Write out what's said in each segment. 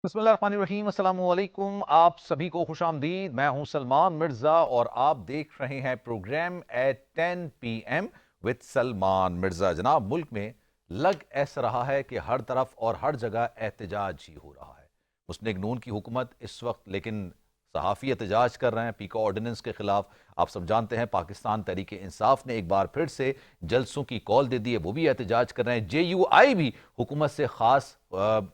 بسم اللہ الرحمن الرحیم، السلام علیکم، آپ سبھی کو خوش آمدید۔ میں ہوں سلمان مرزا اور آپ دیکھ رہے ہیں program at 10 PM with Salman Mirza. جناب، ملک میں لگ ایسا رہا ہے کہ ہر طرف اور ہر جگہ احتجاج ہی ہو رہا ہے۔ مسلم نون کی حکومت اس وقت لیکن صحافی احتجاج کر رہے ہیں پیکا آرڈیننس کے خلاف۔ آپ سب جانتے ہیں پاکستان تحریک انصاف نے ایک بار پھر سے جلسوں کی کال دے دی ہے، وہ بھی احتجاج کر رہے ہیں۔ JUI بھی حکومت سے خاص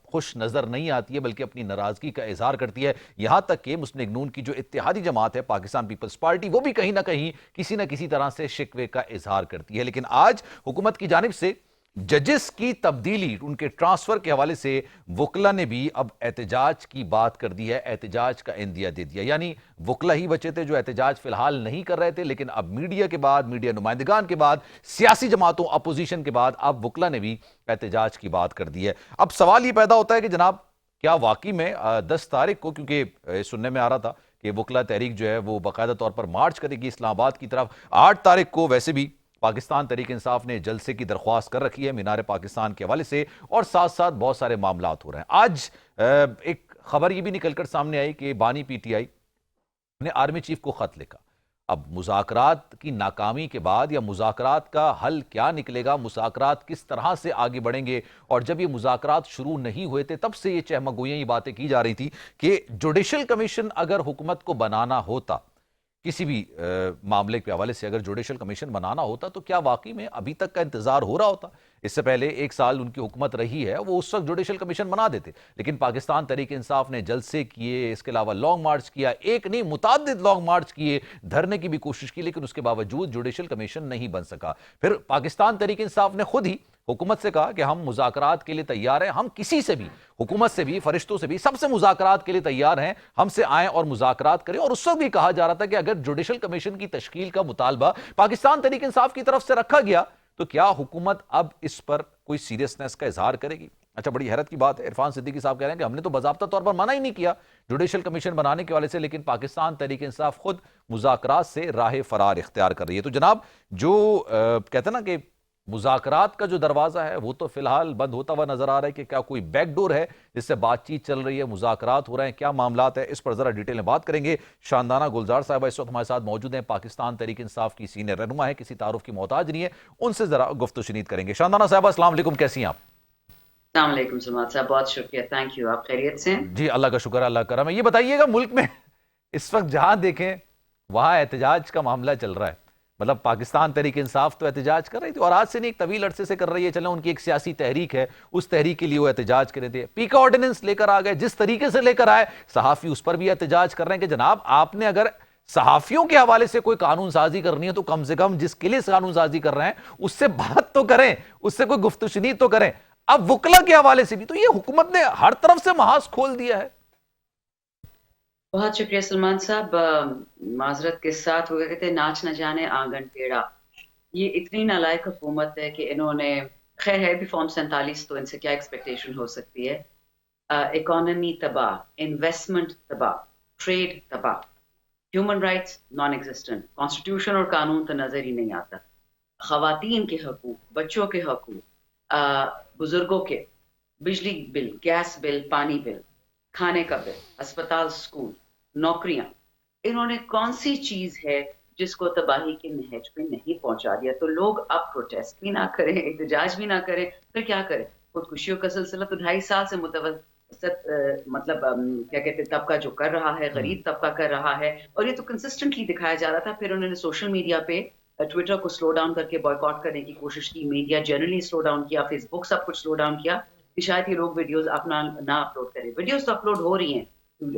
خوش نظر نہیں آتی ہے بلکہ اپنی ناراضگی کا اظہار کرتی ہے، یہاں تک کہ مسلم نون کی جو اتحادی جماعت ہے پاکستان پیپلز پارٹی، وہ بھی کہیں نہ کہیں کسی نہ کسی طرح سے شکوے کا اظہار کرتی ہے۔ لیکن آج حکومت کی جانب سے ججز کی تبدیلی، ان کے ٹرانسفر کے حوالے سے وکلا نے بھی اب احتجاج کی بات کر دی ہے، احتجاج کا عندیہ دے دیا۔ یعنی وکلا ہی بچے تھے جو احتجاج فی الحال نہیں کر رہے تھے، لیکن اب میڈیا کے بعد، میڈیا نمائندگان کے بعد، سیاسی جماعتوں اپوزیشن کے بعد اب وکلا نے بھی احتجاج کی بات کر دی ہے۔ اب سوال یہ پیدا ہوتا ہے کہ جناب کیا واقعی میں 10 تاریخ کو، کیونکہ سننے میں آ رہا تھا کہ وکلا تحریک جو ہے وہ باقاعدہ طور پر مارچ کرے گی اسلام آباد کی طرف، 8 تاریخ کو ویسے بھی پاکستان تحریک انصاف نے جلسے کی درخواست کر رکھی ہے مینار پاکستان کے حوالے سے، اور ساتھ ساتھ بہت سارے معاملات ہو رہے ہیں۔ آج ایک خبر یہ بھی نکل کر سامنے آئی کہ بانی PTI نے آرمی چیف کو خط لکھا۔ اب مذاکرات کی ناکامی کے بعد یا مذاکرات کا حل کیا نکلے گا، مذاکرات کس طرح سے آگے بڑھیں گے، اور جب یہ مذاکرات شروع نہیں ہوئے تھے تب سے یہ چہمگوئیاں یہ باتیں کی جا رہی تھی کہ جوڈیشل کمیشن اگر حکومت کو بنانا ہوتا، کسی بھی معاملے کے حوالے سے اگر جوڈیشل کمیشن بنانا ہوتا تو کیا واقعی میں ابھی تک کا انتظار ہو رہا ہوتا؟ اس سے پہلے 1 سال ان کی حکومت رہی ہے، وہ اس وقت جوڈیشل کمیشن بنا دیتے، لیکن پاکستان تحریک انصاف نے جلسے کیے، اس کے علاوہ لانگ مارچ کیا، ایک نہیں متعدد لانگ مارچ کیے، دھرنے کی بھی کوشش کی، لیکن اس کے باوجود جوڈیشل کمیشن نہیں بن سکا۔ پھر پاکستان تحریک انصاف نے خود ہی حکومت سے کہا کہ ہم مذاکرات کے لیے تیار ہیں، ہم کسی سے بھی، حکومت سے بھی، فرشتوں سے بھی، سب سے مذاکرات کے لیے تیار ہیں، ہم سے آئیں اور مذاکرات کریں۔ اور اس وقت بھی کہا جا رہا تھا کہ اگر جوڈیشل کمیشن کی تشکیل کا مطالبہ پاکستان تحریک انصاف کی طرف سے رکھا گیا تو کیا حکومت اب اس پر کوئی سیریسنس کا اظہار کرے گی؟ اچھا، بڑی حیرت کی بات ہے، عرفان صدیقی صاحب کہہ رہے ہیں کہ ہم نے تو باضابطہ طور پر منع ہی نہیں کیا جوڈیشل کمیشن بنانے کے والے سے، لیکن پاکستان تحریک انصاف خود مذاکرات سے راہ فرار اختیار کر رہی ہے۔ تو جناب، جو کہتے ہیں نا کہ مذاکرات کا جو دروازہ ہے وہ تو فی الحال بند ہوتا ہوا نظر آ رہا ہے، کہ کیا کوئی بیک ڈور ہے جس سے بات چیت چل رہی ہے، مذاکرات ہو رہے ہیں، کیا معاملات ہیں، اس پر ذرا ڈیٹیل میں بات کریں گے۔ شاندانہ گلزار صاحبہ اس وقت ہمارے ساتھ موجود ہیں، پاکستان تحریک انصاف کی سینئر رہنما ہے، کسی تعارف کی محتاج نہیں ہے، ان سے ذرا گفت و شنید کریں گے۔ شاندانہ صاحبہ، السلام علیکم، کیسی ہیں آپ؟ السلام علیکم سلمان صاحب، بہت شکریہ، تھینک یو۔ آپ خیریت سے ہیں؟ جی، اللہ کا شکر ہے، اللہ کا کرم ہے۔ یہ بتائیے گا، ملک میں اس وقت جہاں دیکھیں وہاں احتجاج کا معاملہ چل رہا ہے، مطلب پاکستان تحریک انصاف تو احتجاج کر رہی تھی، اور آج سے نہیں ایک طویل عرصے سے کر رہی ہے، چلیں ان کی ایک سیاسی تحریک ہے، اس تحریک کے لیے وہ احتجاج کر رہے تھے، پیکا آرڈیننس لے کر آ گئے، جس طریقے سے لے کر آئے صحافی اس پر بھی احتجاج کر رہے ہیں کہ جناب آپ نے اگر صحافیوں کے حوالے سے کوئی قانون سازی کرنی ہے تو کم سے کم جس کے لیے قانون سازی کر رہے ہیں اس سے بات تو کریں، اس سے کوئی گفت و شنید تو کریں۔ اب وکلا کے حوالے سے بھی تو یہ حکومت نے ہر طرف سے محاذ کھول دیا ہے۔ بہت شکریہ سلمان صاحب۔ معذرت کے ساتھ وہ کہتے ہیں ناچ نہ جانے آنگن ٹیڑھا، یہ اتنی نالائق حکومت ہے کہ انہوں نے، خیر ہے بھی فارم 47 تو ان سے کیا ایکسپیکٹیشن ہو سکتی ہے۔ اکانومی تباہ، انویسٹمنٹ تباہ، ٹریڈ تباہ، human rights naan existent, constitution اور قانون تو نظر ہی نہیں آتا، خواتین کے حقوق، بچوں کے حقوق، بزرگوں کے، بجلی بل، گیس بل، پانی بل، کھانے کا بل، اسپتال، اسکول، نوکریاں، انہوں نے کون سی چیز ہے جس کو تباہی کے نہج پہ نہیں پہنچا دیا؟ تو لوگ اب پروٹیسٹ بھی نہ کریں، احتجاج بھی نہ کریں، پھر کیا کریں؟ خودکشیوں کا سلسلہ تو 2.5 سال سے متوسط مطلب کیا کہتے ہیں طبقہ جو کر رہا ہے، غریب طبقہ کر رہا ہے، اور یہ تو کنسسٹنٹلی دکھایا جا رہا تھا۔ پھر انہوں نے سوشل میڈیا پہ ٹویٹر کو سلو ڈاؤن کر کے بوائیکاٹ کرنے کی کوشش کی، میڈیا جنرلی سلو ڈاؤن کیا، فیس بک سب کچھ سلو ڈاؤن کیا کہ شاید یہ لوگ ویڈیوز اپنا نہ اپلوڈ کریں۔ ویڈیوز تو اپلوڈ ہو رہی ہیں،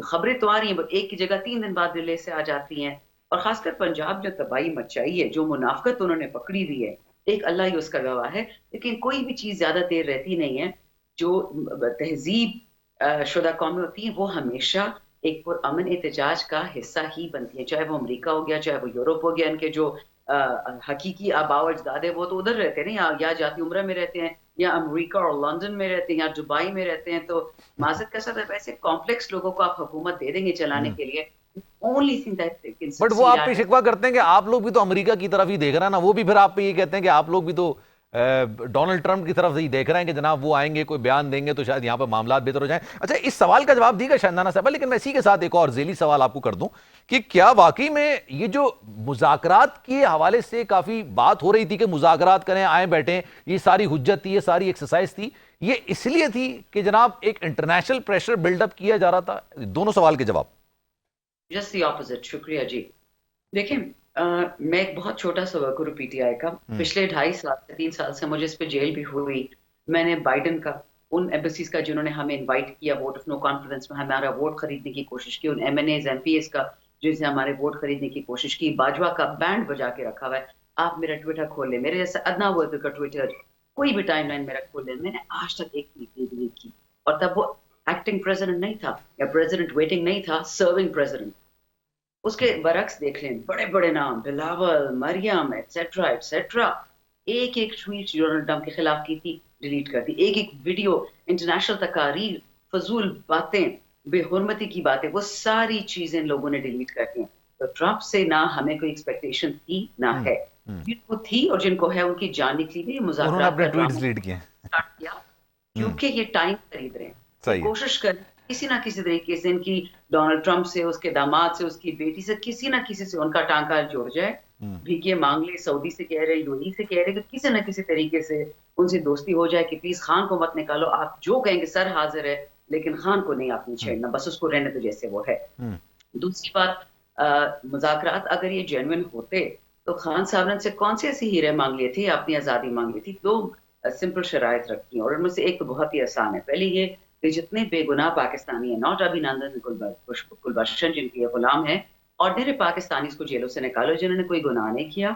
خبریں تو آ رہی ہیں، ایک کی جگہ 3 دن بعد ریلے سے آ جاتی ہیں، اور خاص کر پنجاب جو تباہی مچائی ہے، جو منافقت انہوں نے پکڑی ہوئی ہے، ایک اللہ ہی اس کا گواہ ہے۔ لیکن کوئی بھی چیز زیادہ دیر رہتی نہیں ہے، جو تہذیب شدہ قومیں ہوتی ہیں وہ ہمیشہ ایک پرامن احتجاج کا حصہ ہی بنتی ہیں، چاہے وہ امریکہ ہو گیا، چاہے وہ یورپ ہو گیا۔ ان کے جو حقیقی آباء و اجداد ہے وہ تو ادھر رہتے ہیں نا، یا جاتی عمرہ میں رہتے ہیں، یا امریکہ اور لندن میں رہتے ہیں، یا دبئی میں رہتے ہیں۔ تو معذرت کا ساتھ ایسے کمپلیکس لوگوں کو آپ حکومت دے دیں گے چلانے کے لیے، only thing that they can but وہ succeed آپ پہ at۔ شکوہ کرتے ہیں کہ آپ لوگ بھی تو امریکہ کی طرف ہی دیکھ رہے ہیں نا، وہ بھی پھر آپ پہ یہ کہتے ہیں کہ آپ لوگ بھی تو ڈونلڈ ٹرمپ کی طرف ہی دیکھ رہے ہیں کہ جناب وہ آئیں گے, کوئی بیان دیں گے تو شاید یہاں پہ معاملات بہتر ہو جائیں. اچھا, اس سوال کا جواب دی گا شاہنامہ صاحبہ, لیکن میں اسی کے ساتھ ایک اور ذیلی سوال آپ کو کر دوں کہ کیا واقعی میں یہ جو مذاکرات کے حوالے سے کافی بات ہو رہی تھی کہ مذاکرات کریں, آئیں بیٹھیں, یہ ساری حجت تھی, یہ ساری ایکسرسائز تھی, یہ اس لیے تھی کہ جناب ایک انٹرنیشنل پریشر بلڈ اپ کیا جا رہا تھا؟ دونوں سوال کے جواب. Just the opposite. شکریہ جی. دیکھیں میں ایک بہت چھوٹا سا ورکر ہوں پی ٹی آئی کا. پچھلے 2.5 سے 3 سال سے مجھے اس پہ جیل بھی ہوئی. میں نے بائیڈن کا, ان ایمبیسیز کا جنہوں نے ہمیں انوائٹ کیا ووٹ آف نو کانفیڈنس میں ہمارا ووٹ خریدنے کی کوشش کی, ان MNAs MPAs کا جن سے ہمارے ووٹ خریدنے کی کوشش کی, باجوہ کا بینڈ بجا کے رکھا ہوا ہے. آپ میرا ٹویٹر کھول لیں, میرے جیسے ادنا ورکر کا ٹویٹر, کوئی بھی ٹائم لائن میرا کھول لیں, میں نے آج تک ایک ٹویٹ نہیں کی. اور تب وہ ایکٹنگ پریزیڈنٹ نہیں تھا یا پریزیڈنٹ ویٹنگ نہیں تھا, سرونگ پریزیڈنٹ. اس کے برعکس دیکھ لیں, بڑے بڑے نام, بلاول, مریم, ایٹسیٹرا ایٹسیٹرا, ایک ایک ٹویٹ ڈونلڈ ٹرمپ کے خلاف کی تھی, ڈیلیٹ کر دی. ایک ایک ویڈیو, انٹرنیشنل تقاریر, فضول باتیں, بے حرمتی کی باتیں, وہ ساری چیزیں لوگوں نے ڈیلیٹ کر دی. تو ٹرمپ سے نہ ہمیں کوئی ایکسپیکٹیشن تھی نہ ہے. جن کو تھی اور جن کو ہے ان کی جان نکلی ہوئی. انہوں نے مذاکرات اپنے کا ٹویٹس ڈرامہ ڈیلیٹ کیے. اسٹارٹ کیا کیونکہ یہ ٹائم خرید رہے ہیں. صحیح ہے. کوشش کر کسی نہ کسی طریقے سے ان کی ڈونلڈ ٹرمپ سے, اس کے داماد سے, اس کی بیٹی سے, کسی نہ کسی سے ان کا ٹانکا جوڑ جائے. بھیکے مانگ لے, سعودی سے کہہ رہے, یو اے ای سے کہہ رہے, کہ کسی نہ کسی طریقے سے ان سے دوستی ہو جائے کہ پلیز خان کو مت نکالو, آپ جو کہیں گے سر حاضر ہے, لیکن خان کو نہیں آپ نے چھیڑنا, بس اس کو رہنے تو جیسے وہ ہے. دوسری بات, مذاکرات اگر یہ جینوئن ہوتے تو خان صاحب نے ان سے کون سے ایسے ہیرے مانگ لیے تھے, اپنی آزادی مانگ لی تھی. 2 سمپل شرائط رکھتی ہیں, اور ان میں سے ایک تو بہت ہی آسان ہے. پہلی یہ کہ جتنے بے گناہ پاکستانی ہیں, ناٹ ابھینندن کلبھشن جن کے غلام ہیں, آرڈنری پاکستانی کو جیلوں سے نکالو جنہوں نے کوئی گناہ نہیں کیا.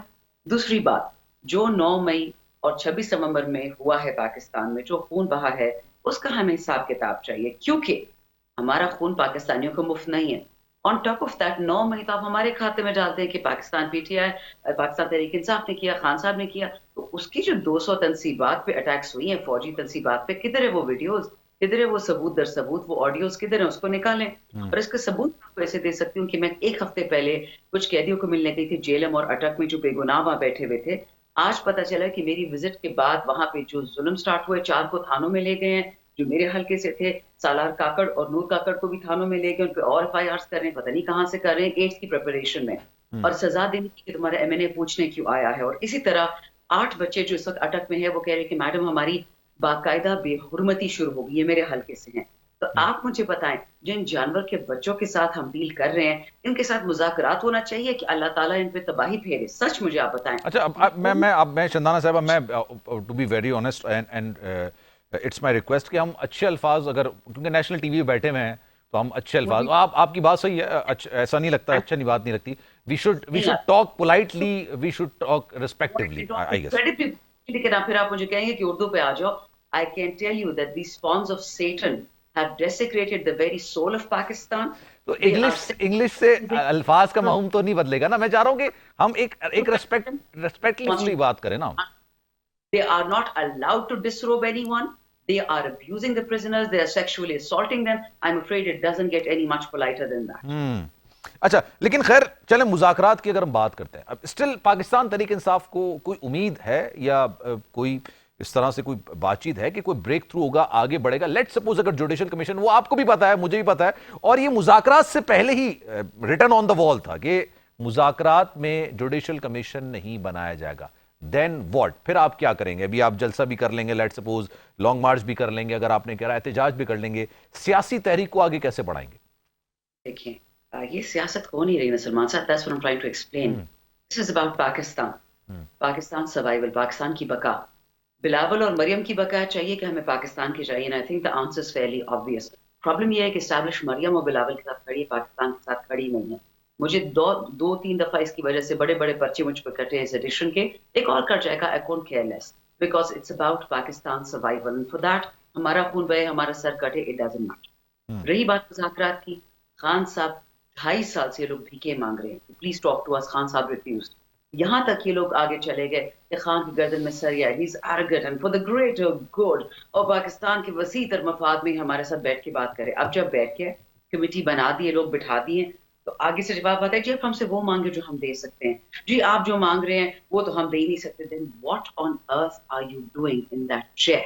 دوسری بات, جو 9 مئی اور 26 نومبر میں ہوا ہے پاکستان میں, جو خون بہا ہے, اس کا ہمیں حساب کتاب چاہیے, کیونکہ ہمارا خون پاکستانیوں کو مفت نہیں ہے. آن ٹاپ آف دیٹ 9 مئی تو آپ ہمارے کھاتے میں ڈالتے ہیں کہ Pakistan P T I, Pakistan Tehreek Insaf نے کیا, خان صاحب نے کیا. تو اس کی جو 200 تنصیبات پہ اٹیکس ہوئی ہیں, فوجی تنصیبات پہ, کدھر ہے وہ ویڈیوز, کدھر ہے وہ ثبوت در ثبوت, وہ آڈیوز کدھر ہیں, اس کو نکالیں. اور اس کا ثبوت آپ کو ایسے دے سکتی ہوں کہ میں 1 ہفتے پہلے کچھ قیدیوں کو ملنے گئی تھی جیلم اور اٹک میں, جو بے گناہ وہاں بیٹھے ہوئے تھے. آج پتہ چلا کہ میری وزٹ کے بعد وہاں پہ جو ظلم سٹارٹ ہوئے, 4 کو تھانوں میں لے گئے ہیں, جو میرے حلقے سے تھے. سالار کاکڑ اور نور کاکڑ کو بھی تھانوں میں لے گئے, ان پہ اور ایف آئی آرز کر رہے ہیں, پتہ نہیں کہاں سے کر رہے ہیں, ایڈز کی پریپریشن میں, اور سزا دینے کی کہ تمہارا ایم این اے پوچھنے کیوں آیا ہے. اور اسی طرح 8 بچے جو اس وقت اٹک میں ہیں, وہ کہہ رہے ہیں کہ میڈم ہماری باقاعدہ بے حرمتی شروع ہو گئی ہے, میرے حلقے سے ہیں. تو آپ مجھے بتائیں, جن جانور کے بچوں کے ساتھ ہم ڈیل کر رہے ہیں, ان کے ساتھ مذاکرات ہونا چاہیے کہ اللہ تعالیٰ ان پہ تباہی پھیرے؟ سچ مجھے آپ بتائیں. اچھا, میں شندانہ صاحبہ, میں to be very honest and it's my request کہ ہم اچھے الفاظ, اگر کیونکہ نیشنل ٹی وی پہ بیٹھے ہوئے ہیں تو ہم اچھے الفاظ, آپ کی بات صحیح ہے, ایسا نہیں لگتا, اچھا نہیں, بات نہیں لگتی. We should talk politely, we should talk respectively, I guess. لیکن پھر آپ مجھے کہیں گے کہ اردو پہ آ جاؤ. I can tell you that these spawns of Satan have desecrated the very soul of Pakistan. تو انگلش سے الفاظ کا مفہوم تو نہیں بدلے گا نا. میں چاہ رہا ہوں کہ ہم ایک ریسپیکٹفلی بات کریں نا. They are not allowed to disrobe anyone. They are abusing the prisoners. They are sexually assaulting them. I'm afraid it doesn't get any much politer than that. اچھا, لیکن خیر چلیں, مذاکرات کی اگر ہم بات کرتے ہیں, اب اسٹل پاکستان تحریک انصاف کو کوئی امید ہے یا کوئی اس طرح سے کوئی بات چیت ہے کہ کوئی بریک تھرو ہوگا, آگے بڑھے گا؟ لیٹ سپوز اگر جوڈیشل کمیشن, وہ آپ کو بھی پتا ہے, مجھے بھی پتا ہے, اور یہ مذاکرات سے پہلے ہی ریٹن آن دا وال تھا کہ مذاکرات میں جوڈیشل کمیشن نہیں بنایا جائے گا, دین واٹ؟ پھر آپ کیا کریں گے؟ ابھی آپ جلسہ بھی کر لیں گے, لیٹ سپوز لانگ مارچ بھی کر لیں گے, اگر آپ نے کہا احتجاج بھی کر لیں گے, سیاسی تحریک کو آگے کیسے بڑھائیں گے؟ دیکھیں, یہ سیاست ہو نہیں رہی سلمان صاحب. That's what I'm trying to explain. This is about Pakistan. Pakistan survival, Pakistan کی بقا. بلاول اور مریم کی بقا چاہیے کہ ہمیں پاکستان کی چاہیے. And I think the answer is fairly obvious. Problem یہ ہے کہ اسٹیبلش مریم اور بلاول کے ساتھ کھڑی, پاکستان کے ساتھ کھڑی نہیں ہے. مجھے 2-3 دفعہ اس کی وجہ سے بڑے بڑے پرچے مجھ پہ کٹے اس ایڈیشن کے. ایک اور کٹ جائے گا, I couldn't care less. Because it's about Pakistan survival. And for that, ہمارا خون بہے, ہمارا سر کٹے, it doesn't matter. رہی بات مذاکرات کی, خان صاحب 2.5 سال سے یہ لوگ بھیکے مانگ رہے ہیں, پلیز ٹاک ٹو اس. خان صاحب ریفیوزڈ. یہاں تک یہ لوگ آگے چلے گئے کہ خان کی گردن میں سر, ہی از arrogant and for the greater good, اور پاکستان کے وسیع تر مفاد میں ہمارے ساتھ بیٹھ کے بات کرے. اب جب بیٹھ کے کمیٹی بنا دیے, لوگ بٹھا دیے, تو آگے سے جواب آتا ہے جی آپ ہم سے وہ مانگے جو ہم دے سکتے ہیں, جی آپ جو مانگ رہے ہیں وہ تو ہم دے ہی نہیں سکتے. Then what on earth are you doing in that chair?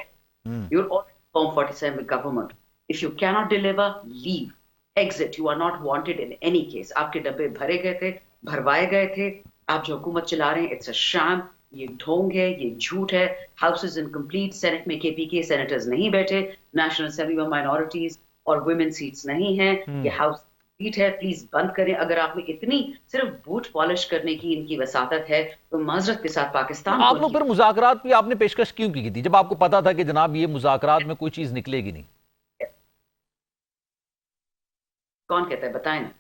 You're on Form 47 with government. If you cannot deliver, leave. Exit. You are not wanted in any case. آپ کے ڈبے بھرے گئے تھے, بھروائے گئے تھے. آپ جو حکومت چلا رہے ہیں, it's a sham. یہ ڈھونگ ہے, یہ جھوٹ ہے. House is incomplete. سینٹ میں KPK سینیٹرز نہیں بیٹھے, نیشنل اسمبلی میں مائنورٹیز اور ویمن سیٹس نہیں ہیں. یہ ہاؤس سیٹ ہے, پلیز بند کریں. اگر آپ میں اتنی صرف بوٹ پالش کرنے کی ان کی وساطت ہے تو معذرت کے ساتھ پاکستان آپ کو لوگ پھر مذاکرات کی آپ نے پیشکش کیوں کی تھی جب آپ کو پتا تھا کہ جناب یہ مذاکرات میں کوئی چیز نکلے گی نہیں؟ کون کہتا ہے بتائیں نا. نہیں,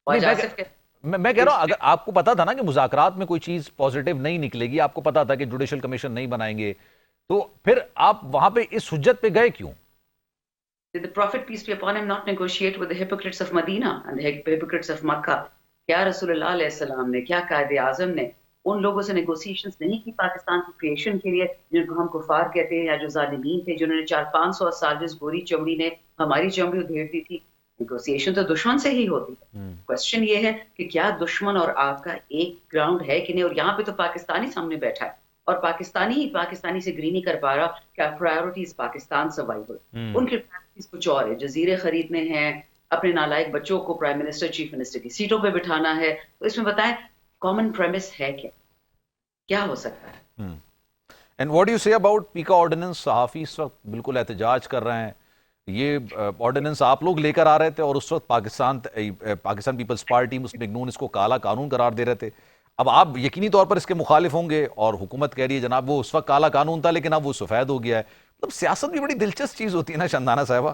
خواجہ آصف میں کہہ رہا ہوں اگر آپ کو پتا تھا نا کہ مذاکرات میں کوئی چیز پازیٹیو نہیں نکلے گی, آپ کو پتا تھا کہ جوڈیشل کمیشن نہیں بنائیں گے, تو پھر آپ وہاں پہ اس حجت پہ گئے کیوں؟ Did the Prophet, peace be upon him, not negotiate with the hypocrites of Medina and the hypocrites of Makkah? کیا رسول اللہ علیہ السلام نے, کیا قائد اعظم نے ان لوگوں سے نیگوسیشنز نہیں کی پاکستان کی کریشن کے لیے جن کو ہم کفار کہتے ہیں یا جو ظالمین تھے جنہوں نے 400-500 سال جس گوری چمڑی نے ہماری چمڑی ادھیڑ دی تھی؟ نیگوسیشن تو دشمن سے ہی ہوتی ہے. کوشچن یہ ہے کہ کیا دشمن اور آپ کا ایک گراؤنڈ ہے کہ نہیں, اور یہاں پہ تو پاکستانی سامنے بیٹھا ہے اور پاکستانی سے اگری نہیں کر پا رہا کہ پرائیورٹیز پاکستان سروائیول. ان کے پرائیورٹیز کچھ اور ہے, جزیرے خریدنے ہیں, اپنے نالائق بچوں کو پرائم منسٹر چیف منسٹر کی سیٹوں پہ بٹھانا ہے. تو اس میں بتائیں کامن پریمس ہے کیا ہو سکتا ہے؟ اینڈ واٹ یو سے اباؤٹ پیکا آرڈیننس؟ صحافی اس وقت بالکل احتجاج کر رہے ہیں. یہ آرڈیننس آپ لوگ لے کر آ رہے تھے اور اس وقت پاکستان پیپلز پارٹی مسلم نون اس کو کالا قانون قرار دے رہے تھے. اب آپ یقینی طور پر اس کے مخالف ہوں گے اور حکومت کہہ رہی ہے جناب وہ اس وقت کالا قانون تھا لیکن اب وہ سفید ہو گیا ہے. مطلب سیاست بھی بڑی دلچسپ چیز ہوتی ہے نا شندانہ صاحبہ.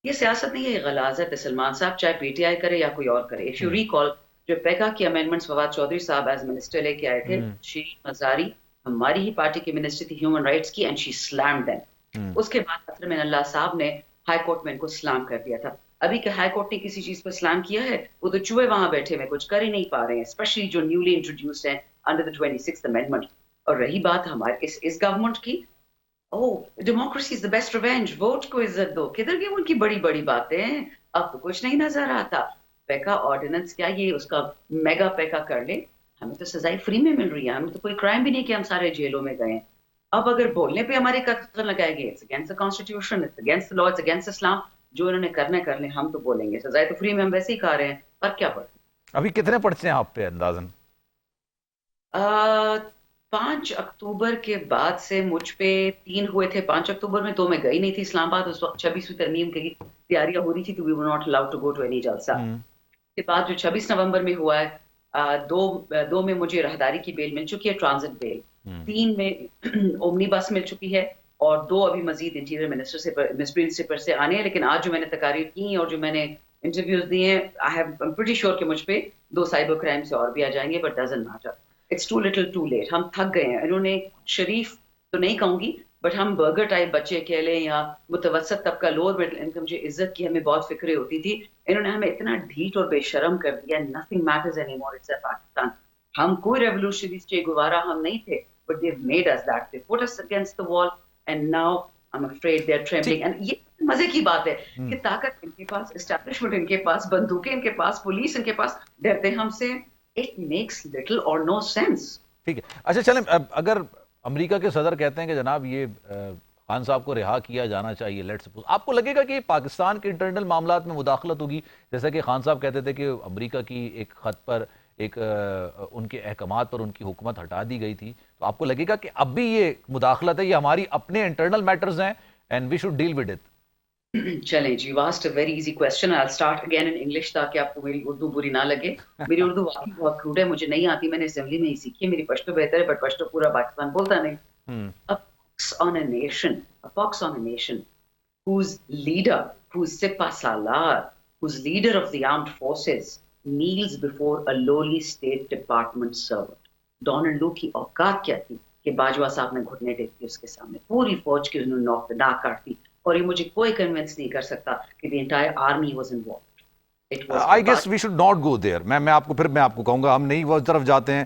یہ سیاست نہیں ہے, یہ غلاظت ہے سلمان صاحب, چاہے پی ٹی آئی کرے یا کوئی اور کرے. اف یو ریکال جو پیکا کی امینڈمنٹس فواد چودھری صاحب ایز منسٹر لے کے آئے تھے, شیرین مزاری ہماری ہی پارٹی کی منسٹر تھی ہیومن رائٹس کی, اینڈ شی سلامڈ دیم. اس کے بعد اطہر من اللہ صاحب نے ہائی کورٹ میں ان کو سلام کر دیا تھا. ابھی کہ ہائی کورٹ نے کسی چیز پر سلام کیا ہے, وہ تو چوہے وہاں بیٹھے ہوئے کچھ کر ہی نہیں پا رہے ہیں, اسپیشلی جو نیولی انٹروڈیوسڈ ہیں انڈر دی 26th امینڈمنٹ. اور رہی بات ہمارے اس گورنمنٹ کی, democracy is the best revenge, vote کو عزت دو, کدھر گئی ان کی بڑی بڑی باتیں, اب تو کچھ نہیں نظر آتا. پیکا آرڈیننس کیا, یہ اس کا میگا پیکا کر لیں, ہمیں تو سزائیں فری میں مل رہی ہیں, ہمیں تو کوئی کرائم بھی نہیں کہ ہم سارے جیلوں میں گئے. اب اگر بولنے پہ ہماری قتل لگائے گے, it's against the constitution, it's against the law, it's against Islam. جو انہوں نے کرنا کر لیں, ہم تو بولیں گے سزائیں تو فری میں ہم ویسے ہی کھا رہے ہیں, پر کیا پڑتا. ابھی کتنے پرچے ہیں آپ پہ اندازاً؟ 5 اکتوبر کے بعد سے مجھ پہ 3 ہوئے تھے. 5 اکتوبر میں 2 میں گئی نہیں تھی اسلام آباد, اس وقت 26ویں ترمیم کی تیاریاں ہو رہی تھی, تو we were not allowed to go to any جلسہ. اس کے بعد جو 26 نومبر میں ہوا ہے, 2 میں مجھے راہداری کی بیل مل چکی ہے, ٹرانزٹ بیل. 3 میں اومنی بس مل چکی ہے, اور 2 ابھی مزید انٹیریئر منسٹر سے آنے ہیں. لیکن آج جو میں نے تقاریر کی اور جو میں نے انٹرویوز دیے ہیں, آئی ایم پریٹی شیور کہ مجھ پہ 2 سائبر کرائم سے اور بھی آ جائیں گے, but doesn't matter, it's too little too late. ہم تھک گئے ہیں. انہوں نے شریف تو نہیں کہوں گی, بٹ ہم برگر ٹائپ بچے کہہ لیں یا متوسط طبقہ لوور مڈل انکم جو عزت کی ہمیں بہت فکریں ہوتی تھی, انہوں نے ہمیں اتنا ڈھیٹ اور بے شرم کر دیا. Nothing matters any more, it's Pakistan. ہم کوئی ریولوشنریز چے گوارا ہم نہیں تھے, but they have made us that, they put us against the wall, and now I am afraid they are trembling. And یہ مزے کی بات ہے کہ طاقت ان کے پاس, اسٹیبلشمنٹ ان کے پاس, بندوقیں ان کے پاس, پولیس ان کے پاس, ڈرتے ہم سے. اٹ میکس لٹل اور نو سینس. ٹھیک ہے, اچھا چلیں, اگر امریکہ کے صدر کہتے ہیں کہ جناب یہ خان صاحب کو رہا کیا جانا چاہیے, لیٹ سپوز, آپ کو لگے گا کہ پاکستان کے انٹرنل معاملات میں مداخلت ہوگی؟ جیسا کہ خان صاحب کہتے تھے کہ امریکہ کی ایک خط پر ایک ان کے احکامات پر ان کی حکومت ہٹا دی گئی تھی, تو آپ کو لگے گا کہ اب بھی یہ مداخلت ہے, یہ ہماری اپنے انٹرنل میٹرز ہیں and we should deal with it? چلیں جی, was it a very easy question. I start again in English تاکہ آپ کو میری اردو بری نہ لگے. میری اردو واقعی بہت کروڈ ہے, مجھے نہیں آتی, میں نے اسمبلی میں ہی سیکھی ہے. میری پشتو بہتر ہے, بٹ پشتو پورا پاکستان بولتا نہیں. A pox on a nation whose leader, whose Sipah Salar, whose leader of the armed forces kneels before a lowly State Department servant. Donald Lu کی اوقات کیا تھی کہ باجوہ صاحب نے گھٹنے ٹیک دی اس کے سامنے, پوری فوج کی انہوں نے نوک پہ ناک کاٹ دی, اور یہ مجھے کوئی کنونس نہیں کر سکتا کہ the entire army was involved. I guess we should not go there. میں آپ کو کہوں گا ہم نہیں وہ طرف جاتے ہیں.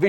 we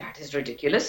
That is ridiculous.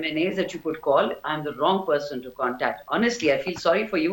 MNAs that you could call, I'm the wrong person to contact. Honestly, I feel sorry for you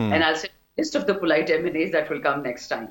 and I'll send a list of the polite MNAs that will come next time.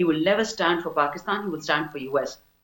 He will never stand for Pakistan, he will stand for US.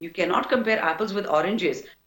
You cannot compare apples with oranges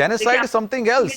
genocide is something else.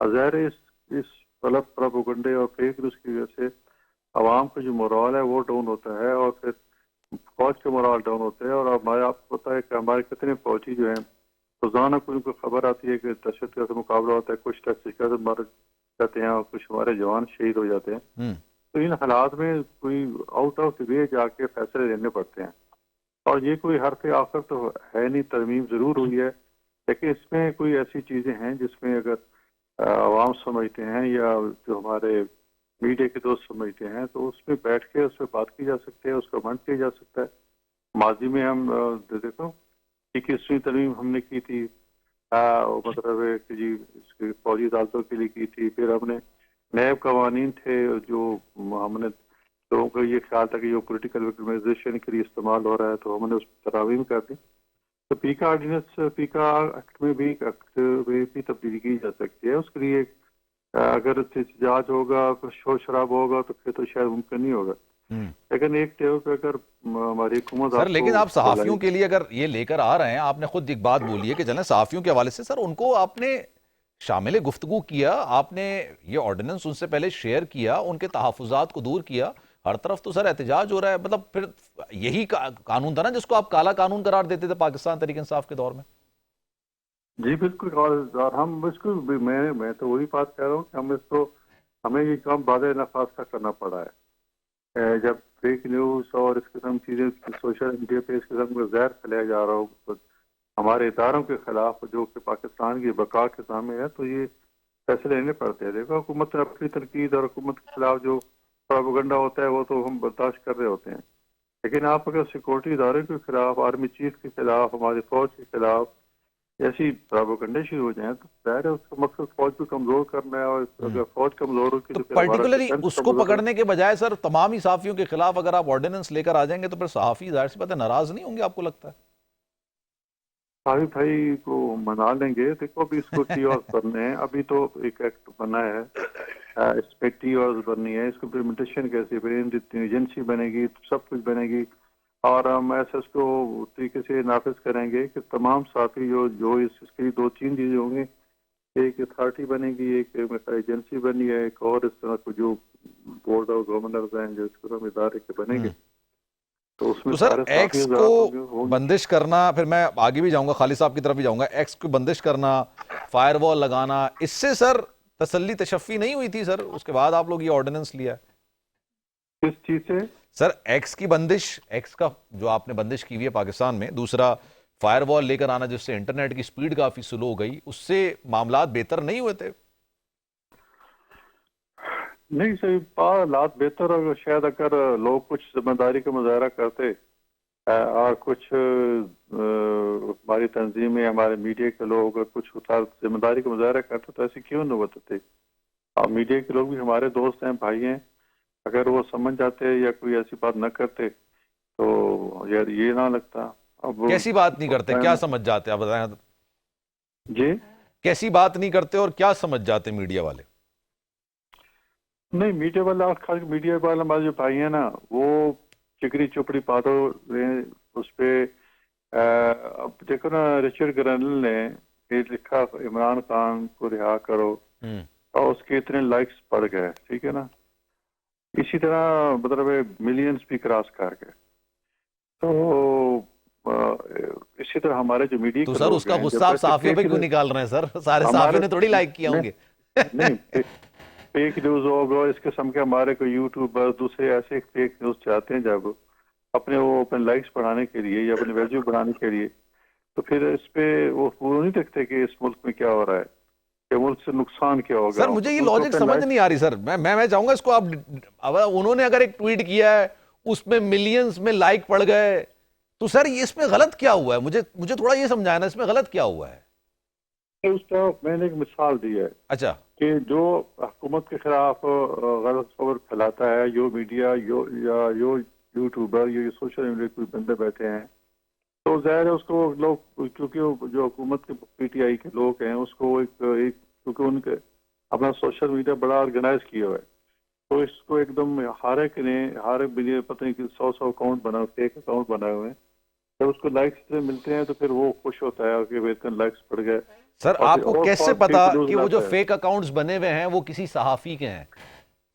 ظاہر ہے اس غلط پروپیگنڈے اور fake news کی وجہ سے عوام کا جو مورال ہے وہ ڈاؤن ہوتا ہے، اور پھر فوج کا مورال ڈاؤن ہوتا ہے. اور ہمارے آپ کو پتا ہے کہ ہمارے کتنے فوجی جو ہیں روزانہ کوئی خبر آتی ہے کہ دہشت گرد سے مقابلہ ہوتا ہے، کچھ ٹیررسٹ مار جاتے ہیں اور کچھ ہمارے جوان شہید ہو جاتے ہیں. تو ان حالات میں کوئی آؤٹ آف دی وے جا کے فیصلے لینے پڑتے ہیں، اور یہ کوئی حرف آخر تو ہے نہیں. ترمیم ضرور ہوئی ہے، لیکن اس میں کوئی ایسی چیزیں ہیں جس میں اگر عوام سمجھتے ہیں یا جو ہمارے میڈیا کے دوست سمجھتے ہیں تو اس میں بیٹھ کے اس پہ بات کی جا سکتی ہے، اس کا منٹ کیا جا سکتا ہے. ماضی میں ہم دیکھو 21ویں ترمیم ہم نے کی تھی، مطلب ہے کہ جی اس کی فوجی عدالتوں کے لیے کی تھی. پھر ہم نے نیب قوانین تھے جو ہم نے لوگوں کا یہ خیال تھا کہ جو پولیٹیکل وکٹمائزیشن کے لیے استعمال ہو رہا ہے تو ہم نے اس پر تراویم کر دی. تو پیکا آرڈیننس، پیکا ایکٹ میں بھی تبدیلی کی جا سکتی ہے. اس کے لیے اگر احتجاج ہوگا، شور شراب ہوگا تو پھر تو شاید ممکن نہیں ہوگا. لیکن ایک ٹیبل پہ اگر ہماری حکومت سر، لیکن آپ صحافیوں کے لیے اگر یہ لے کر آ رہے ہیں، آپ نے خود ایک بات بولی ہے کہ چلیں صحافیوں کے حوالے سے سر ان کو آپ نے شامل گفتگو کیا، آپ نے یہ آرڈیننس ان سے پہلے شیئر کیا، ان کے تحفظات کو دور کیا. ہر طرف تو سر احتجاج ہو رہا ہے، مطلب پھر یہی قانون تھا نا جس کو آپ کالا قانون قرار دیتے تھے پاکستان تحریک انصاف کے دور میں. جی بالکل. اور ہم اس کو میں تو وہی بات کہہ رہا ہوں کہ ہمیں یہ کام بعد نفاذ کا کرنا پڑا ہے. جب فیک نیوز اور اس قسم چیزیں سوشل میڈیا پہ اس قسم کا زہر پھیلایا جا رہا ہو تو ہمارے اداروں کے خلاف جو کہ پاکستان کی بقا کے سامنے ہے، تو یہ فیصلے لینے پڑتے ہیں. دیکھو حکومت نے اپنی تنقید اور حکومت کے خلاف جو پروپیگنڈا ہوتا ہے وہ تو ہم برداشت کر رہے ہوتے ہیں، لیکن آپ اگر سیکورٹی ادارے کے خلاف، آرمی چیف کے خلاف، ہماری فوج کے خلاف ایسی پروپیگنڈے شروع ہو جائیں تو ظاہر ہے اس کا مقصد فوج کو کمزور کرنا ہے. اور اگر فوج کمزور ہوگی تو تو پھر ہمارا پرٹیکولرلی ڈیفنس اس کو کمزور ہوگا. پکڑنے کے بجائے سر تمام ہی صحافیوں کے خلاف اگر آپ آرڈیننس لے کر آ جائیں گے تو پھر صحافی ظاہر سی بات ہے ناراض نہیں ہوں گے، آپ کو لگتا ہے؟ صحافی بھائی کو منا لیں گے. دیکھو ابھی اس کو ٹی آرز بننے ہیں، ابھی تو ایک ایکٹ بنا ہے، اس پہ ٹی آرز بننی ہے، اس کو امپلیمنٹیشن کیسے بنے، ایجنسی بنے گی، سب کچھ بنے گی. اور ہم ایسے اس کو طریقے سے نافذ کریں گے کہ تمام صحافی جو اس کے لیے 2-3 چیزیں ہوں گی. ایک اتھارٹی بنے گی، ایک ایجنسی بنی ہے، ایک اور اس طرح کو جو بورڈ آف گورنرز ہیں جو اس کو ادارے کے بنے گے. تو اس میں سر سارے صحافی ایکس حضرات ہوں کو گے. بندش کرنا، پھر میں آگے بھی جاؤں گا، خالد صاحب کی طرف بھی جاؤں گا، ایکس کو بندش کرنا، فائر وال لگانا، اس سے سر تسلی تشفی نہیں ہوئی تھی سر؟ اس کے بعد آپ لوگ یہ آرڈیننس لیا ہے. کس چیز سے؟ سر ایکس کی بندش، ایکس کا جو آپ نے بندش کی ہوئی ہے پاکستان میں، دوسرا فائر وال لے کر آنا جس سے انٹرنیٹ کی سپیڈ کافی سلو ہو گئی، اس سے معاملات بہتر نہیں ہوئے تھے؟ نہیں صحیح حالات بہتر، اور شاید اگر لوگ کچھ ذمہ داری کا مظاہرہ کرتے اور کچھ ہماری تنظیمیں، ہمارے میڈیا کے لوگ کچھ ذمہ داری کا مظاہرہ کرتے تو ایسے کیوں نہیں ہوتے تھے. اور میڈیا کے لوگ بھی ہمارے دوست ہیں، بھائی ہیں، اگر وہ سمجھ جاتے یا کوئی ایسی بات نہ کرتے تو یار یہ نہ لگتا. اب کیسی بات نہیں کرتے، کیا سمجھ جاتے آپ بتائیں؟ جی کیسی بات نہیں کرتے اور کیا سمجھ جاتے میڈیا والے؟ نہیں، میڈیا والا خاص میڈیا والے ہمارے جو بھائی ہیں نا وہ چکری چپڑی باتوں اس پہ اب دیکھو نا، رچرڈ گرنل نے یہ لکھا عمران خان کو رہا کرو، اور اس کے اتنے لائکس بڑھ گئے، ٹھیک ہے نا. اسی طرح مطلب ملینز بھی کراس کر گئے. تو اسی طرح ہمارے جو میڈیا تو کے سر لوگ اس کا ہیں غصہ جب آپ ایسے صحافیوں پہ فیک کیوں نکال رہے ہیں سر؟ سارے ہمارے صحافیوں نے تھوڑی لائک کیا ہوں گے. نہیں فیک نیوز ہوگا اس قسم کے، ہمارے کو یوٹیوبر دوسرے ایسے فیک نیوز چاہتے ہیں جب اپنے لائکس بڑھانے کے لیے یا اپنے ویلیو بڑھانے کے لیے، تو پھر اس پہ وہ پورا نہیں دیکھتے کہ اس ملک میں کیا ہو رہا ہے، کہ ملک سے نقصان کیا ہوگا. سر مجھے یہ لاجک سمجھ نہیں آ رہی سر. میں چاہوں گا اس کو آپ، انہوں نے اگر ایک ٹویٹ کیا ہے اس میں ملینز میں لائک پڑ گئے تو سر اس میں غلط کیا ہوا ہے؟ مجھے تھوڑا یہ سمجھایا نا، اس میں غلط کیا ہوا ہے؟ اس کا میں نے ایک مثال دی ہے. اچھا، کہ جو حکومت کے خلاف غلط خبر پھیلاتا ہے، جو میڈیا یا یوٹیوبر یا سوشل میڈیا کوئی بندے بیٹھے ہیں، تو ظاہر ہے اس کو لوگ، کیونکہ جو حکومت کے پی ٹی آئی کے لوگ ہیں اس کو ایک کیونکہ ان کے اپنا سوشل میڈیا بڑا آرگنائز کیا ہوا ہے، تو اس کو ایک دم ہر ایک نے پتہ نہیں کہ 100 اکاؤنٹ فیک اکاؤنٹ بنائے ہوئے ہیں، جب اس کو لائکس ملتے ہیں تو پھر وہ خوش ہوتا ہے کہ اتنے لائکس پڑ گئے. سر آپ کو کیسے پتا کہ وہ جو لاتا ہے. فیک اکاؤنٹس بنے ہوئے ہیں وہ کسی صحافی کے ہیں؟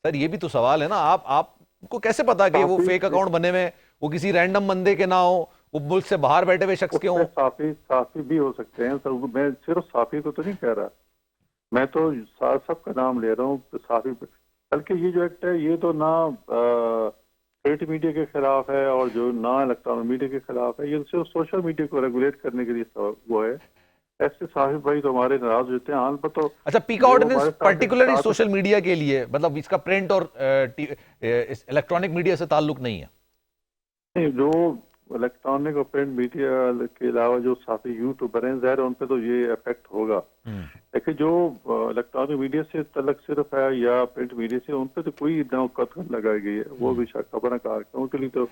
سر یہ بھی تو سوال ہے نا. آپ کو کیسے پتا کہ وہ فیک اکاؤنٹ بنے ہوئے وہ کسی رینڈم بندے کے نہ ہو, وہ ملک سے باہر بیٹھے ہوئے شخص کے ہوں؟ صحافی بھی ہو سکتے ہیں. میں صرف صحافی کو تو نہیں کہہ رہا, میں تو سب کا نام لے رہا ہوں صحافی. بلکہ یہ جو ایکٹ ہے یہ تو نہ پرنٹ میڈیا کے خلاف ہے اور جو نہ الیکٹرانک میڈیا کے خلاف ہے, یہ صرف سوشل میڈیا کو ریگولیٹ کرنے کے لیے وہ ہے. ایسے صحافی بھائی تو ہمارے ناراض ہوتے ہیں حال پر. تو اچھا, پیکا آرڈیننس پرٹیکولرلی سوشل میڈیا کے لیے, مطلب اس کا پرنٹ اور الیکٹرانک میڈیا سے تعلق نہیں ہے؟ نہیں, جو الیکٹرانک اور پرنٹ میڈیا کے علاوہ جو صحافی یوٹیوبر ہیں ظاہر ان پہ تو یہ افیکٹ ہوگا, لیکن جو الیکٹرانک میڈیا سے تعلق صرف ہے یا پرنٹ میڈیا سے, ان پہ تو کوئی قدغن لگائی گئی ہے. وہ بھی خبر کہا کہ ان کے لیے تو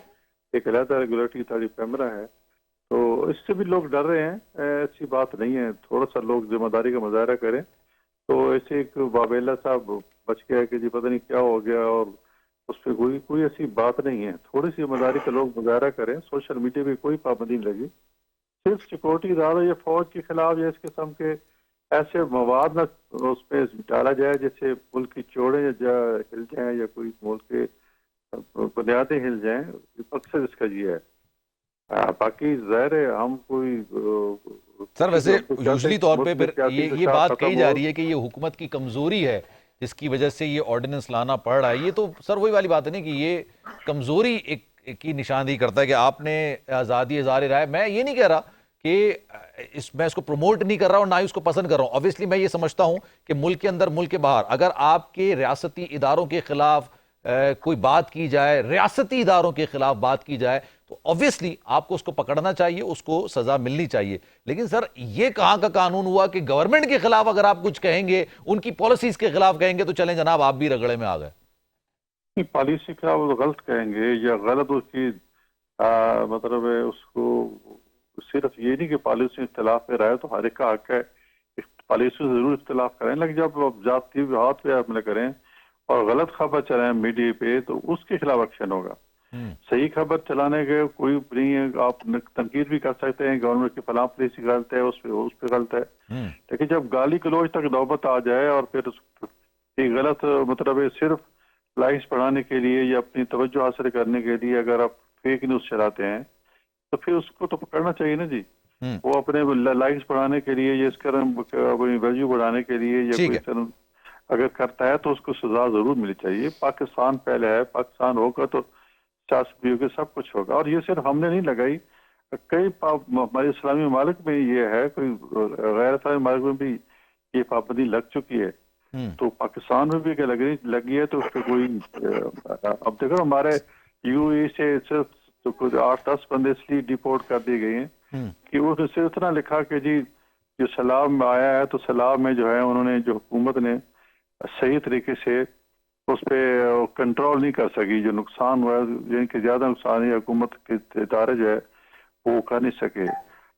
ایک علیحدہ ریگولیٹری کیمرہ ہے. تو اس سے بھی لوگ ڈر رہے ہیں, ایسی بات نہیں ہے. تھوڑا سا لوگ ذمہ داری کا مظاہرہ کریں. تو ایسے ایک بابیلا صاحب بچ گیا کہ جی پتہ نہیں کیا ہو گیا, اور اس پہ کوئی ایسی بات نہیں ہے. تھوڑی سی ذمہ داری کا لوگ مظاہرہ کریں. سوشل میڈیا پہ کوئی پابندی نہیں لگی. صرف سیکورٹی اداروں یا فوج کے خلاف یا اس قسم کے ایسے مواد نہ اس پہ ڈالا جائے جیسے ملک کی چوڑیں ہل جائیں یا کوئی ملک کے بنیادیں ہل جائیں. مقصد اس کا یہ ہے. باقی ظاہر ہے ہم کوئی سر ویسے یوزلی طور پہ پھر یہ بات کہی جا رہی ہے کہ یہ حکومت کی کمزوری ہے جس کی وجہ سے یہ آرڈیننس لانا پڑ رہا ہے. یہ تو سر وہی والی بات ہے نا کہ یہ کمزوری ایک کی نشاندہی کرتا ہے کہ آپ نے آزادی اظہار رائے. میں یہ نہیں کہہ رہا کہ میں اس کو پروموٹ نہیں کر رہا ہوں, نہ ہی اس کو پسند کر رہا ہوں. آبویسلی میں یہ سمجھتا ہوں کہ ملک کے اندر ملک کے باہر اگر آپ کے ریاستی اداروں کے خلاف کوئی بات کی جائے, ریاستی اداروں کے خلاف بات کی جائے, تو obviously آپ کو اس کو پکڑنا چاہیے, اس کو سزا ملنی چاہیے. لیکن سر یہ کہاں کا قانون ہوا کہ گورنمنٹ کے خلاف اگر آپ کچھ کہیں گے, ان کی پالیسیز کے خلاف کہیں گے, تو چلیں جناب آپ بھی رگڑے میں آ گئے؟ پالیسی کا وہ غلط کہیں گے یا غلط اس کی مطلب ہے, اس کو صرف یہ نہیں کہ پالیسی اختلاف میں رہے تو ہر ایک کا حق ہے پالیسی سے ضرور اختلاف کریں, لیکن جب ذاتی ہاتھ پہ حملے کریں اور غلط خبر چلائیں میڈیا پہ تو اس کے خلاف ایکشن ہوگا. صحیح خبر چلانے کے کوئی نہیں ہے. آپ تنقید بھی کر سکتے ہیں گورنمنٹ کی فلاں پالیسی غلط ہے, اس پہ غلط ہے, لیکن جب گالی گلوچ تک نوبت آ جائے اور پھر غلط مطلب صرف لائکس بڑھانے کے لیے یا اپنی توجہ حاصل کرنے کے لیے اگر آپ فیک نیوز چلاتے ہیں تو پھر اس کو تو پکڑنا چاہیے نا جی. وہ اپنے لائکس بڑھانے کے لیے یا اس کا اپنی ویلیو بڑھانے کے لیے یا کوئی اگر کرتا ہے تو اس کو سزا ضرور ملنی چاہیے. پاکستان پہلے ہے, پاکستان ہوگا تو سیاست بھی ہوگی, سب کچھ ہوگا. اور یہ صرف ہم نے نہیں لگائی, کئی ہمارے اسلامی ممالک میں یہ ہے, کوئی غیر اسلامی ممالک میں بھی یہ پابندی لگ چکی ہے. تو پاکستان میں بھی لگی ہے تو اس پہ کوئی اب دیکھو ہمارے یو اے سے صرف 8-10 بندے اس لیے ڈیپورٹ کر دیے گئے ہیں کہ اس نے صرف اتنا لکھا کہ جی جو سیلاب میں آیا ہے تو سیلاب میں جو ہے انہوں نے جو حکومت نے صحیح طریقے سے اس پہ کنٹرول نہیں کر سکی, جو نقصان ہوا جن کے زیادہ نقصان ہے حکومت کے ادارے جو ہے وہ کر نہیں سکے.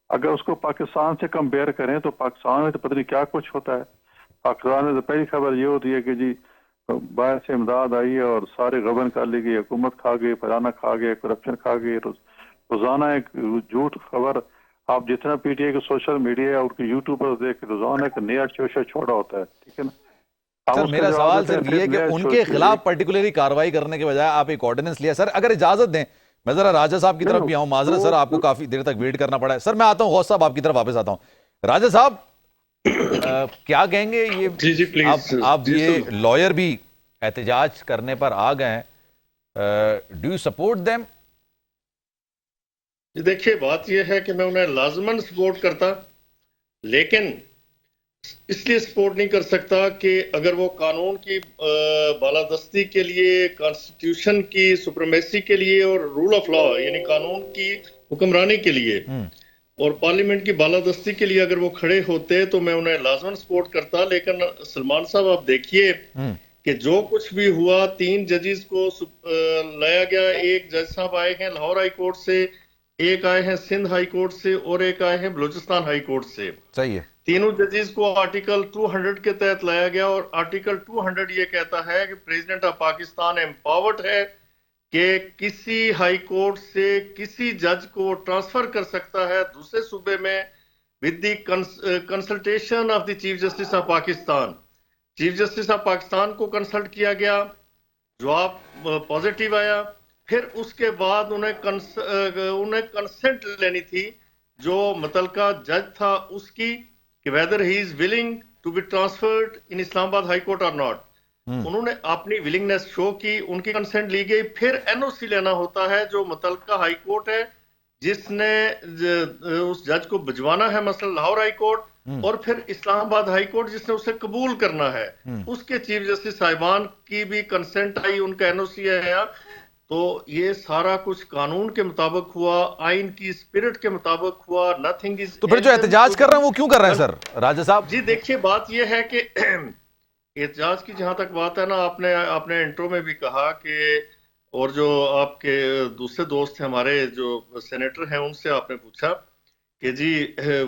اگر اس کو پاکستان سے کمپیئر کریں تو پاکستان میں تو پتہ نہیں کیا کچھ ہوتا ہے. پاکستان میں تو پہلی خبر یہ ہوتی ہے کہ جی باہر سے امداد آئی ہے اور سارے غبن کر لی گئی, حکومت کھا گئی, فلانا کھا گئے, کرپشن کھا گئی. روزانہ ایک جھوٹ خبر آپ جتنا پی ٹی آئی کے سوشل میڈیا اور یوٹیوب پر دیکھ روزانہ ایک نیا شوشہ چھوڑا ہوتا ہے. ٹھیک ہے نا. سر میرا سوال صرف یہ ہے کہ ان کے خلاف پرٹیکولرلی کارروائی کرنے کے بجائے آپ ایک آرڈیننس لیا. سر اگر اجازت دیں میں ذرا راجہ صاحب کی طرف بھی آؤں. معذرت سر آپ کو کافی دیر تک ویٹ کرنا پڑا ہے. سر میں آتا ہوں, غوث صاحب آپ کی طرف واپس آتا ہوں. راجہ صاحب کیا کہیں گے, یہ آپ یہ لائر بھی احتجاج کرنے پر آ گئے ہیں, ڈو یو سپورٹ دیم؟ جی دیکھیے بات یہ ہے کہ میں انہیں لازماً سپورٹ کرتا, لیکن اس لیے سپورٹ نہیں کر سکتا کہ اگر وہ قانون کی بالادستی کے لیے, کانسٹیٹیوشن کی سپریمیسی کے لیے اور رول آف لا یعنی قانون کی حکمرانی کے لیے اور پارلیمنٹ کی بالادستی کے لیے اگر وہ کھڑے ہوتے تو میں انہیں لازماً سپورٹ کرتا. لیکن سلمان صاحب آپ دیکھیے کہ جو کچھ بھی ہوا, 3 ججز کو لایا گیا. ایک جج صاحب آئے ہیں لاہور ہائی کورٹ سے, ایک آئے ہیں سندھ ہائی کورٹ سے اور ایک آئے ہیں بلوچستان ہائی کورٹ سے. صحیح ہے. تینوں ججز کو آرٹیکل 200 کے تحت لایا گیا اور آرٹیکل 200 یہ کہتا ہے کہ پریزیڈنٹ آف پاکستان امپاورڈ ہے کہ کسی ہائی کورٹ سے کسی جج کو ٹرانسفر کر سکتا ہے دوسرے صوبے میں with the consultation of the chief justice of Pakistan. Chief justice of Pakistan کو کنسلٹ کیا گیا، جواب پازیٹیو آیا، پھر اس کے بعد انہیں کنسنٹ لینی تھی جو متعلقہ جج تھا اس کی کہ whether he is willing to be transferred in اسلام آباد ہائی کورٹ اور not. انہوں نے اپنی ولنگنس شو کی، ان کی کنسنٹ لی گئی، پھر این او سی لینا ہوتا ہے جو متعلقہ ہائی کورٹ ہے جس نے اس جج کو بھجوانا ہے، مثلا لاہور ہائی کورٹ، اور پھر اسلام آباد ہائی کورٹ جس نے اسے قبول کرنا ہے، اس کے چیف جسٹس صاحبان کی بھی کنسنٹ آئی، ان کا این او سی آیا. تو یہ سارا کچھ قانون کے مطابق ہوا، آئین کی اسپرٹ کے مطابق ہوا. Nothing is. تو پھر جو احتجاج کر رہے ہیں وہ کیوں کر رہے ہیں سر راجہ صاحب؟ جی دیکھیے بات یہ ہے کہ احتجاج کی جہاں تک بات ہے نا، آپ نے اپنے انٹرو میں بھی کہا کہ، اور جو آپ کے دوسرے دوست ہیں ہمارے جو سینیٹر ہیں ان سے آپ نے پوچھا کہ جی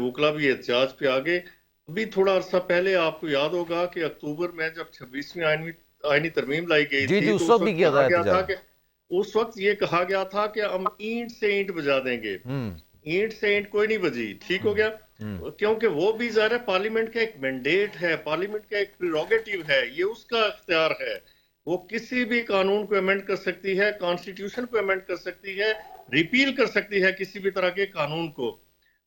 وکلا بھی احتجاج پہ آگے. ابھی تھوڑا عرصہ پہلے آپ کو یاد ہوگا کہ اکتوبر میں جب 26ویں آئینی ترمیم لائی گئی جی تھی جی تو اس اس وقت بھی وقت کیا کہا تھا گیا تھا احتجاج. کہ اس وقت یہ کہا گیا تھا کہ ہم اینٹ سے اینٹ بجا دیں گے. اینٹ سے اینٹ کوئی نہیں بجی، ٹھیک ہو گیا، کیونکہ وہ بھی ظاہر ہے پارلیمنٹ کا ایک مینڈیٹ ہے، پارلیمنٹ کا ایک پریروگیٹو ہے، یہ اس کا اختیار ہے. وہ کسی بھی قانون کو ایمنڈ کر سکتی ہے، کانسٹیٹیوشن کو ایمنڈ کر سکتی ہے، ریپیل کر سکتی ہے کسی بھی طرح کے قانون کو.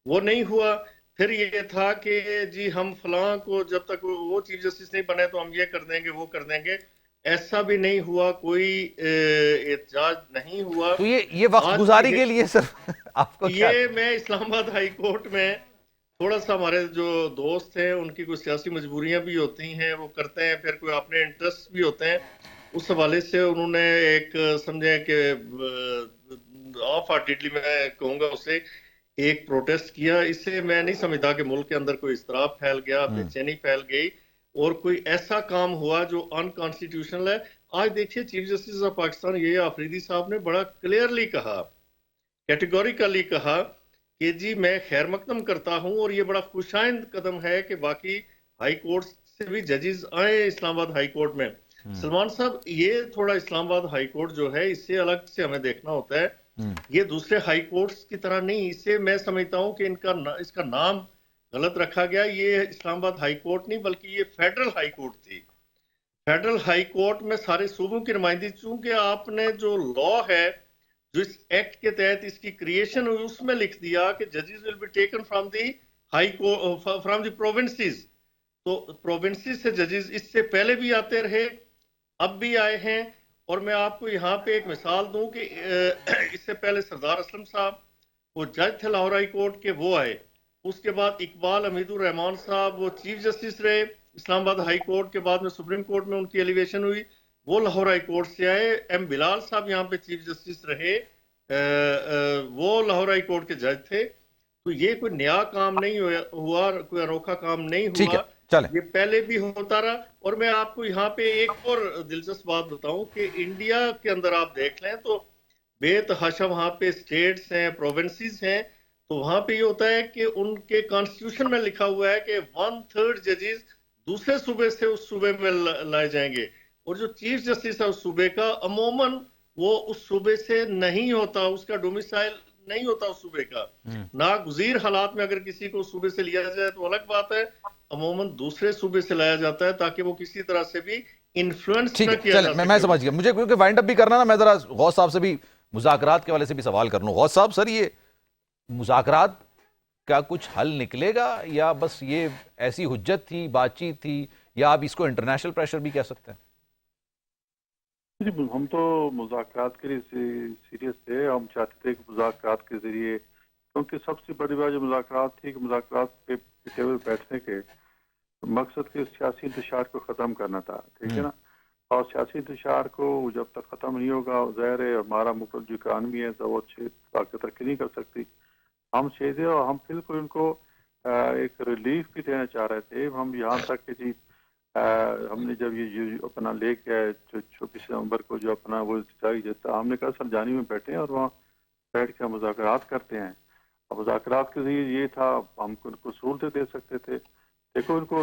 وہ نہیں ہوا. پھر یہ تھا کہ جی ہم فلاں کو جب تک وہ چیف جسٹس نہیں بنے تو ہم یہ کر دیں گے وہ کر دیں گے. ایسا بھی نہیں ہوا، کوئی احتجاج نہیں ہوا. تو یہ وقت گزاری کے لیے سر آپ کو کیا؟ یہ میں اسلام آباد ہائی کورٹ میں تھوڑا سا، ہمارے جو دوست ہیں ان کی کوئی سیاسی مجبوریاں بھی ہوتی ہیں، وہ کرتے ہیں، پھر کوئی اپنے انٹرسٹ بھی ہوتے ہیں، اس حوالے سے انہوں نے ایک سمجھیں کہ آف ہارٹیڈلی میں کہوں گا اسے ایک پروٹیسٹ کیا. اس سے میں نہیں سمجھتا کہ ملک کے اندر کوئی اضطراب پھیل گیا، بے چینی پھیل گئی اور کوئی ایسا کام ہوا جو انکانسٹیٹیوشنل ہے. آج دیکھیے چیف جسٹس آف پاکستان یہ آفریدی صاحب نے بڑا کلیئرلی کہا، کیٹیگوریکلی کہا کہ جی میں خیر مقدم کرتا ہوں اور یہ بڑا خوشائند قدم ہے کہ باقی ہائی کورٹ سے بھی ججز آئے اسلام آباد ہائی کورٹ میں. سلمان صاحب یہ تھوڑا اسلام آباد ہائی کورٹ جو ہے اس سے الگ سے ہمیں دیکھنا ہوتا ہے. یہ دوسرے ہائی کورٹس کی طرح نہیں، اس سے میں سمجھتا ہوں کہ اس کا نام غلط رکھا گیا. یہ اسلام آباد ہائی کورٹ نہیں بلکہ یہ فیڈرل ہائی کورٹ تھی. فیڈرل ہائی کورٹ میں سارے صوبوں کی نمائندگی، چونکہ آپ نے جو لا ہے جو اس ایکٹ کے تحت اس کی کریشن ہوئی اس میں لکھ دیا کہ ججز will be taken from the high from the provinces. تو پروونسز سے ججز اس سے پہلے بھی آتے رہے، اب بھی آئے ہیں. اور میں آپ کو یہاں پہ ایک مثال دوں کہ اس سے پہلے سردار اسلم صاحب وہ جج تھے لاہور ہائی کورٹ کے، وہ آئے. اس کے بعد اقبال حمید الرحمان صاحب وہ چیف جسٹس رہے اسلام آباد ہائی کورٹ کے، بعد میں سپریم کورٹ میں ان کی ایلیویشن ہوئی، وہ لاہور ہائی کورٹ سے آئے. ایم بلال صاحب یہاں پہ چیف جسٹس رہے، وہ لاہور ہائی کورٹ کے جج تھے. تو یہ کوئی نیا کام نہیں ہوا، کوئی انوکھا کام نہیں ٹھیک ہے، ہوا، چلیں. یہ پہلے بھی ہوتا رہا. اور میں آپ کو یہاں پہ ایک اور دلچسپ بات بتاؤں کہ انڈیا کے اندر آپ دیکھ لیں تو بے تحاشا وہاں پہ اسٹیٹس ہیں، پروونسز ہیں، تو وہاں پہ یہ ہوتا ہے کہ ان کے کانسٹیٹیوشن میں لکھا ہوا ہے کہ 1/3 ججز دوسرے صوبے سے اس صوبے میں لائے جائیں گے. اور جو چیف جسٹس ہے اس صوبے کا عموماً وہ اس صوبے سے نہیں ہوتا، اس کا ڈومیسائل نہیں ہوتا اس صوبے کا. ناگزیر حالات میں اگر کسی کو صوبے سے لیا جائے تو الگ بات ہے، عموماً دوسرے صوبے سے لایا جاتا ہے تاکہ وہ کسی طرح سے بھی انفلوئنس ٹھیک نہ ہے، کیا چلیں، جا سکے. میں سمجھ گیا. مجھے کیونکہ وائنڈ اپ بھی کرنا نا، میں ذرا غوث صاحب سے بھی مذاکرات کے والے سے بھی سوال کر لوں. غوث صاحب سر، یہ مذاکرات کا کچھ حل نکلے گا یا بس یہ ایسی حجت تھی، بات چیت تھی، یا آپ اس کو انٹرنیشنل پریشر بھی کہہ سکتے ہیں؟ جی ہم تو مذاکرات کے لیے سیریس تھے. ہم چاہتے تھے کہ مذاکرات کے ذریعے، کیونکہ سب سے بڑی بات جو مذاکرات تھی کہ مذاکرات پہ ٹیبل بیٹھنے کے مقصد کے سیاسی انتشار کو ختم کرنا تھا، ٹھیک ہے نا. اور سیاسی انتشار کو جب تک ختم نہیں ہوگا، ظاہر ہے ہمارا ملک جو اکانومی ہے تو وہ اچھی ترقی نہیں کر سکتی. ہم چاہتے اور ہم بالکل ان کو ایک ریلیف بھی دینا چاہ رہے تھے. ہم یہاں تک کہ جی ہم نے جب یہ اپنا لے کے 24 نومبر کو جو اپنا وہ جیسا ہم نے کہا سر جانی میں بیٹھے ہیں اور وہاں بیٹھ کے مذاکرات کرتے ہیں. اور مذاکرات کے ذریعے یہ تھا ہم ان کو سہولتیں دے سکتے تھے. دیکھو ان کو